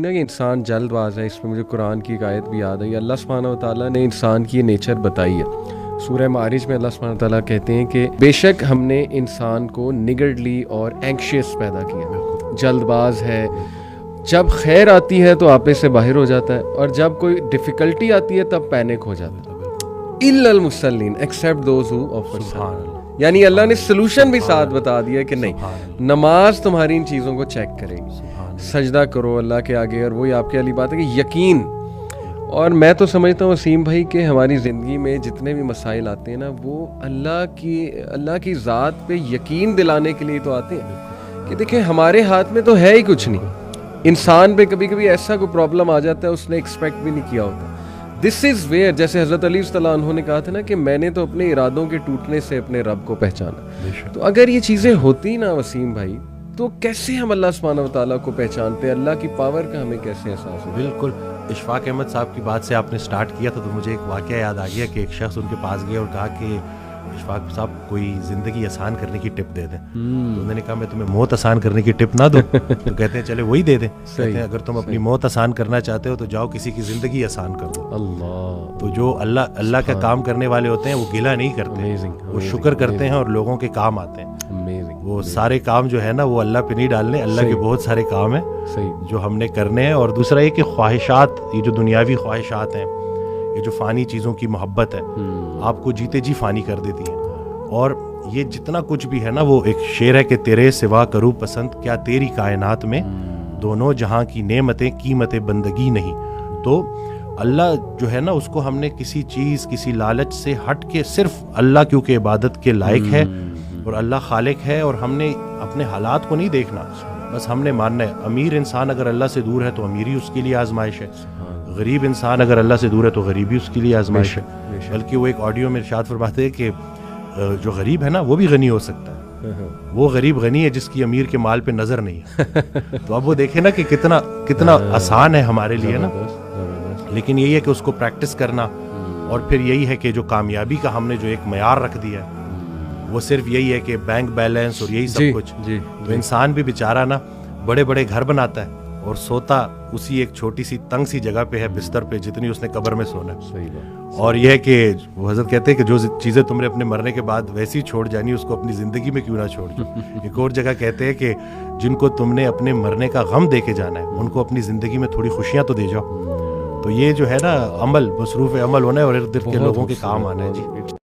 ना कि इंसान जल्दबाज है, इसमें मुझे कुरान की एक आयत भी याद है। अल्लाह सुब्हानहू व तआला ने इंसान की नेचर बताई है। सूरह मारिज में अल्लाह सुब्हानहू व तआला कहते हैं कि बेशक हमने इंसान को निगर्डली और एंग्शियस पैदा किया, जल्दबाज है। जब खैर आती है तो आपे से बाहर हो जाता है, और जब कोई डिफ़िकल्टी आती है तब पैनिक हो जाता है। इल्लल मुसल्लीन, एक्सेप्ट दोज़ हू ऑफर सलात। यानी अल्लाह ने सोल्यूशन भी साथ बता दिया कि नहीं, नमाज तुम्हारी इन चीज़ों को चेक करेगी, सजदा करो अल्लाह के आगे। और वही आपके वाली बात है कि यकीन। और मैं तो समझता हूँ वसीम भाई कि हमारी ज़िंदगी में जितने भी मसाइल आते हैं ना, वो अल्लाह की ज़ात पे यकीन दिलाने के लिए तो आते हैं कि देखिए हमारे हाथ में तो है ही कुछ नहीं। इंसान पे कभी कभी ऐसा कोई प्रॉब्लम आ जाता है उसने एक्सपेक्ट भी नहीं किया होता। दिस इज़ वेयर, जैसे हज़रत अली रज़ियल्लाहु अन्हु ने कहा था ना कि मैंने तो अपने इरादों के टूटने से अपने रब को पहचाना। तो अगर ये चीज़ें होती ना वसीम भाई, तो कैसे हम अल्लाह सुब्हानहू व तआला को पहचानते, अल्लाह की पावर का हमें कैसे एहसास हो। बिल्कुल, इशफाक अहमद साहब की बात से आपने स्टार्ट किया था तो मुझे एक वाक़या याद आ गया कि एक शख्स उनके पास गया और कहा कि इशफाक साहब कोई ज़िंदगी आसान करने की टिप दे दें। तो उन्होंने कहा मैं तुम्हें मौत आसान करने की टिप ना दूं। तो कहते हैं चले वही दे दें। कहते हैं अगर तुम अपनी मौत आसान करना चाहते हो तो जाओ किसी की ज़िंदगी आसान कर दो। अल्लाह। तो जो अल्लाह का काम करने वाले होते हैं वो गिला नहीं करते, वो शुक्र करते हैं और लोगों के काम आते हैं। वो सारे काम जो है ना वो अल्लाह पे नहीं डालने, अल्लाह के बहुत सारे काम हैं जो हमने करने हैं। और दूसरा ये कि ख्वाहिशात, ये जो दुनियावी ख्वाहिशात हैं, ये जो फ़ानी चीज़ों की मोहब्बत है, आपको जीते जी फ़ानी कर देती है। और ये जितना कुछ भी है ना, वो एक शेर है कि तेरे सिवा करूँ पसंद क्या तेरी कायनात में, दोनों जहाँ की नेमतें कीमत बंदगी नहीं। तो अल्लाह जो है ना उसको हमने किसी चीज़, किसी लालच से हट के सिर्फ अल्लाह क्योंकि इबादत के लायक है और अल्लाह खालिक है, और हमने अपने हालात को नहीं देखना, बस हमने मानना है। अमीर इंसान अगर अल्लाह से दूर है तो अमीरी उसके लिए आजमाइश है, गरीब इंसान अगर अल्लाह से दूर है तो गरीबी उसके लिए आजमाइश है। बल्कि वो एक ऑडियो में इरशाद फरमाते हैं कि जो गरीब है ना वो भी गनी हो सकता है। वो गरीब गनी है जिसकी अमीर के माल पे नजर नहीं है। तो अब वो देखे ना कि कितना आसान है हमारे लिए ना, लेकिन यही है कि उसको प्रैक्टिस करना। और फिर यही है कि जो कामयाबी का हमने जो एक मयार रख दिया है वो सिर्फ यही है कि बैंक बैलेंस और यही सब कुछ। तो इंसान भी बेचारा ना बड़े बड़े घर बनाता है और सोता उसी एक छोटी सी तंग सी जगह पे है, बिस्तर पे, जितनी उसने कब्र में सोना है। सही बात। और यह है कि वो हज़रत कहते हैं कि जो चीज़ें तुमने अपने मरने के बाद वैसी छोड़ जानी उसको अपनी ज़िंदगी में क्यों ना छोड़ दो। एक और जगह कहते हैं कि जिनको तुमने अपने मरने का गम दे के जाना है उनको अपनी ज़िंदगी में थोड़ी खुशियाँ तो दे जाओ। तो ये जो है ना अमल, मसरूफ़ अमल होना है और इर्द गिर्द के लोगों के काम आना है। जी।